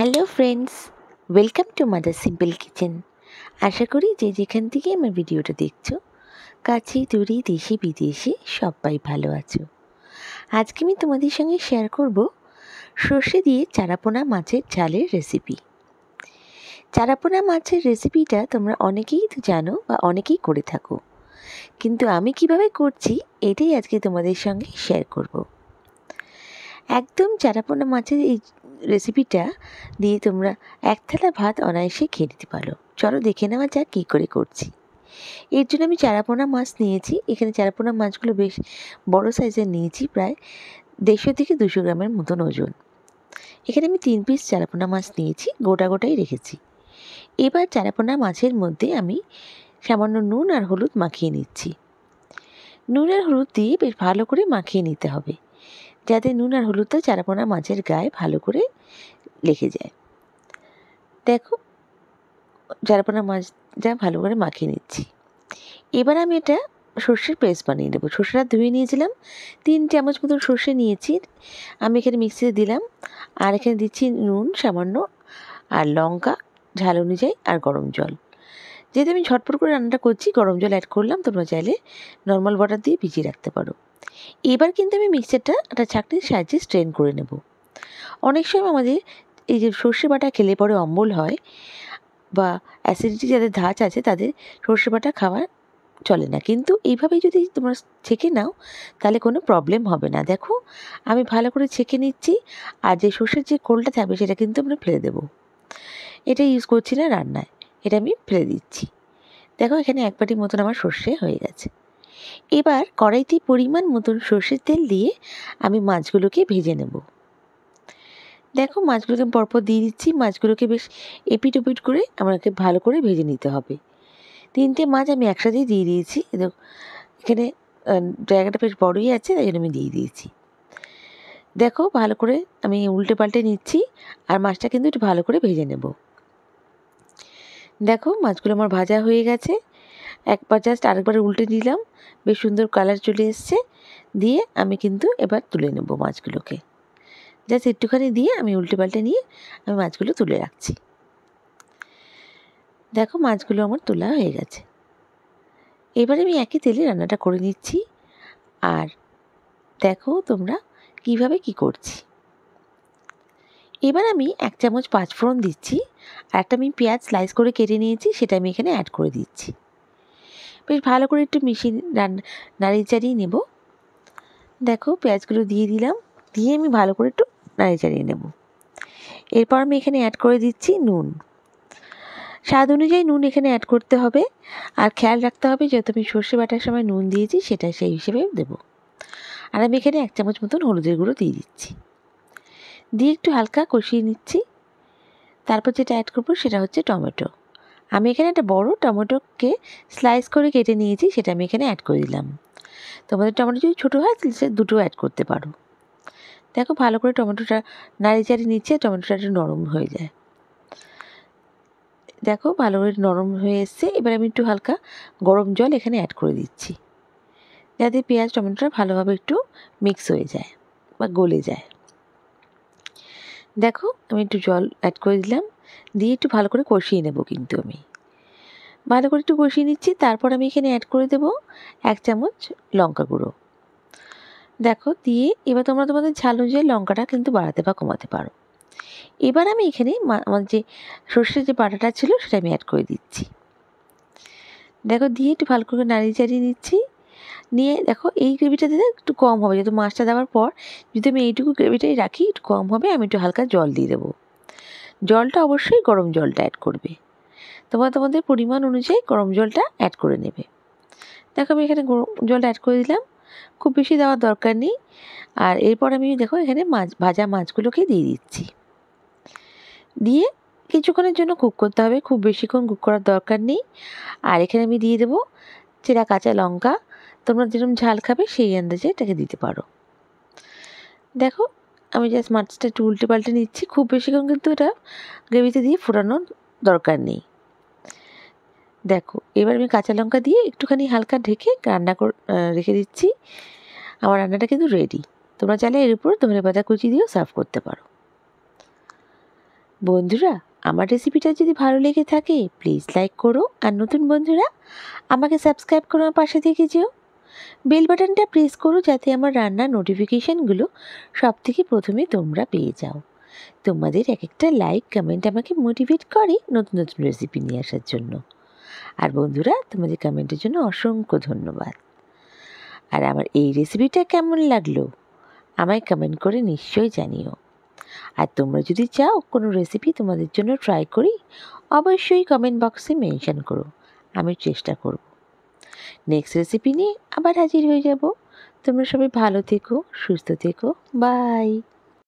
Hello friends, welcome to mother simple kitchen. আশা করি যে যেখান থেকে আমার ভিডিওটা দেখছো, কাছে দূরে দেশে বিদেশে সবাই ভালো আছো। আজকে আমি তোমাদের সঙ্গে শেয়ার করব সর্ষে দিয়ে চারাপোনা মাছের ঝালের রেসিপি। চারাপোনা মাছের রেসিপিটা তোমরা অনেকেই তো জানো বা অনেকেই করে থাকো, কিন্তু আমি কিভাবে করছি এটাই আজকে তোমাদের সঙ্গে শেয়ার করব। একদম চারাপোনা মাছের এই রেসিপিটা দিয়ে তোমরা এক থালা ভাত অনায়াসে খেয়ে নিতে পারো। চলো দেখে নেওয়া যাক কী করে করছি। এর জন্য আমি চারাপোনা মাছ নিয়েছি। এখানে চারাপোনা মাছগুলো বেশ বড় সাইজের নিয়েছি, প্রায় 150 থেকে 200 গ্রামের মতন ওজন। এখানে আমি 3 পিস চারাপোনা মাছ নিয়েছি, গোটাই রেখেছি। এবার চারাপোনা মাছের মধ্যে আমি সামান্য নুন আর হলুদ মাখিয়ে নিচ্ছি। নুন আর হলুদ দিয়ে বেশ ভালো করে মাখিয়ে নিতে হবে, যাতে নুন আর হলুদটা চারাপোনা মাছের গায়ে ভালো করে লেগে যায়। দেখো, চারাপোনা মাছটা ভালো করে মাখিয়ে নিচ্ছি। এবার আমি এটা সর্ষের পেস্ট বানিয়ে নেবো। সর্ষেটা ধুয়ে নিয়েছিলাম, 3 চামচ মতন সর্ষে নিয়েছি, আমি এখানে মিক্সিতে দিলাম। আর এখানে দিচ্ছি নুন সামান্য, আর লঙ্কা ঝাল অনুযায়ী, আর গরম জল। যেহেতু আমি ঝটপট করে রান্নাটা করছি, গরম জল অ্যাড করলাম। তোমরা চাইলে নর্মাল ওয়াটার দিয়ে ভিজিয়ে রাখতে পারো। এবার কিন্তু আমি মিক্সচারটা একটা ছাঁকনির সাহায্যে স্ট্রেন করে নেব। অনেক সময় আমাদের এই যে সর্ষে বাটা খেলে পরে অম্বল হয় বা অ্যাসিডিটি যাদের ধাঁচ আছে, তাদের সর্ষে বাটা খাওয়া চলে না, কিন্তু এইভাবেই যদি তোমরা ছেঁকে নাও তাহলে কোনো প্রবলেম হবে না। দেখো, আমি ভালো করে ছেঁকে নিচ্ছি, আর যে সর্ষের যে খোলটা থাকবে সেটা কিন্তু আমরা ফেলে দেবো। এটা ইউজ করছি না রান্নায়, এটা আমি ফেলে দিচ্ছি। দেখো, এখানে 1 বাটি মতন আমার সর্ষে হয়ে গেছে। এবার কড়াইতে পরিমাণ মতন সর্ষের তেল দিয়ে আমি মাছগুলোকে ভেজে নেব। দেখো, মাছগুলোকে পরপর দিয়ে দিচ্ছি। মাছগুলোকে বেশ এপিট ওপিট করে আমাকে ভালো করে ভেজে নিতে হবে। 3টে মাছ আমি একসাথেই দিয়ে দিয়েছি। এখানে জায়গাটা বেশ বড়ই আছে, তাই জন্য আমি দিয়ে দিয়েছি। দেখো, ভালো করে আমি উল্টে পাল্টে নিচ্ছি, আর মাছটা কিন্তু একটু ভালো করে ভেজে নেব। দেখো, মাছগুলো আমার ভাজা হয়ে গেছে। একবার জাস্ট আরেকবার উল্টে দিলাম, বেশ সুন্দর কালার চলে এসছে। দিয়ে আমি কিন্তু এবার তুলে নেব মাছগুলোকে। জাস্ট একটুখানি দিয়ে আমি উল্টে পাল্টে নিয়ে আমি মাছগুলো তুলে রাখছি। দেখো, মাছগুলো আমার তোলা হয়ে গেছে। এবার আমি একই তেলে রান্নাটা করে নিচ্ছি। আর দেখো তোমরা কিভাবে কি করছি। এবার আমি 1 চামচ 5 ফোড়ন দিচ্ছি, আর একটা আমি পেঁয়াজ স্লাইস করে কেটে নিয়েছি, সেটা আমি এখানে অ্যাড করে দিচ্ছি। বেশ ভালো করে একটু মিশিয়ে নাড়িয়ে চাড়িয়ে নেব। দেখো, পেঁয়াজগুলো দিয়ে দিলাম, দিয়ে আমি ভালো করে একটু নাড়িয়ে চাড়িয়ে নেব। এরপর আমি এখানে অ্যাড করে দিচ্ছি নুন। স্বাদ অনুযায়ী নুন এখানে অ্যাড করতে হবে, আর খেয়াল রাখতে হবে যেহেতু আমি সর্ষে বাটার সময় নুন দিয়েছি, সেটা সেই হিসেবে দেবো। আর আমি এখানে 1 চামচ মতন হলুদের গুঁড়ো দিয়ে দিচ্ছি, দিয়ে একটু হালকা কষিয়ে নিচ্ছি। তারপর যেটা অ্যাড করবো সেটা হচ্ছে টমেটো। আমি এখানে একটা বড় টমেটোকে স্লাইস করে কেটে নিয়েছি, সেটা আমি এখানে অ্যাড করে দিলাম। তোমাদের টমেটো যদি ছোটো হয় তাহলে সে 2টো অ্যাড করতে পারো। দেখো, ভালো করে টমেটোটা নাড়িয়ে চাড়িয়ে নিচ্ছে, টমেটোটা একটু নরম হয়ে যায়। দেখো, ভালো করে নরম হয়ে এসছে। এবার আমি একটু হালকা গরম জল এখানে অ্যাড করে দিচ্ছি, যাতে পেঁয়াজ টমেটোটা ভালোভাবে একটু মিক্স হয়ে যায় বা গলে যায়। দেখো, আমি একটু জল অ্যাড করে দিলাম, দিয়ে একটু ভালো করে কষিয়ে নেব। কিন্তু আমি ভালো করে একটু কষিয়ে নিচ্ছি। তারপর আমি এখানে অ্যাড করে দেবো 1 চামচ লঙ্কা গুঁড়ো। দেখো, দিয়ে এবার তোমরা তোমাদের ঝাল অনুযায়ী লঙ্কাটা কিন্তু বাড়াতে বা কমাতে পারো। এবার আমি এখানে আমার যে সর্ষের যে বাটাটা ছিল সেটা আমি অ্যাড করে দিচ্ছি। দেখো, দিয়ে একটু ভালো করে নাড়িয়ে চাড়িয়ে নিচ্ছি। নিয়ে দেখো, এই গ্রেভিটা দিলে একটু কম হবে, যেহেতু মাছটা দেওয়ার পর যদি আমি এইটুকু গ্রেভিটাই রাখি একটু কম হবে। আমি একটু হালকা জল দিয়ে দেবো। জলটা অবশ্যই গরম জলটা অ্যাড করবে। তোমরা তোমাদের পরিমাণ অনুযায়ী গরম জলটা অ্যাড করে নেবে। দেখো, আমি এখানে গরম জলটা অ্যাড করে দিলাম, খুব বেশি দেওয়ার দরকার নেই। আর এরপর আমি দেখো এখানে ভাজা মাছগুলোকে দিয়ে দিচ্ছি, দিয়ে কিছুক্ষণের জন্য কুক করতে হবে, খুব বেশিক্ষণ কুক করার দরকার নেই। আর এখানে আমি দিয়ে দেবো চেরা কাঁচা লঙ্কা। তোমরা যেরকম ঝাল খাবে সেই আন্দাজে এটাকে দিতে পারো। দেখো, আমি জাস্ট মাছটা একটু উল্টে পাল্টে নিচ্ছি, খুব বেশিক্ষণ কিন্তু এটা গ্রেভিতে দিয়ে ফোটানোর দরকার নেই। দেখো, এবার আমি কাঁচা লঙ্কা দিয়ে একটুখানি হালকা ঢেকে রান্না রেখে দিচ্ছি। আমার রান্নাটা কিন্তু রেডি। তোমরা চাইলে এর উপর ধনেপাতা কুচি দিয়েও সার্ভ করতে পারো। বন্ধুরা, আমার রেসিপিটা যদি ভালো লেগে থাকে প্লিজ লাইক করো, আর নতুন বন্ধুরা আমাকে সাবস্ক্রাইব করে আমার পাশে থেকে যেও। বেল বাটনটা প্রেস করো যাতে আমার রান্নার নোটিফিকেশানগুলো সবথেকে প্রথমে তোমরা পেয়ে যাও। তোমাদের এক একটা লাইক কমেন্ট আমাকে মোটিভেট করে নতুন নতুন রেসিপি নিয়ে আসার জন্য। আর বন্ধুরা, তোমাদের কমেন্টের জন্য অসংখ্য ধন্যবাদ। আর আমার এই রেসিপিটা কেমন লাগলো আমায় কমেন্ট করে নিশ্চয়ই জানিও। আর তোমরা যদি চাও কোনো রেসিপি তোমাদের জন্য ট্রাই করি, অবশ্যই কমেন্ট বক্সে মেনশন করো, আমি চেষ্টা করব। নেক্সট রেসিপি নিয়ে আবার হাজির হয়ে যাব। তোমরা সবাই ভালো থেকো, সুস্থ থেকো, বাই।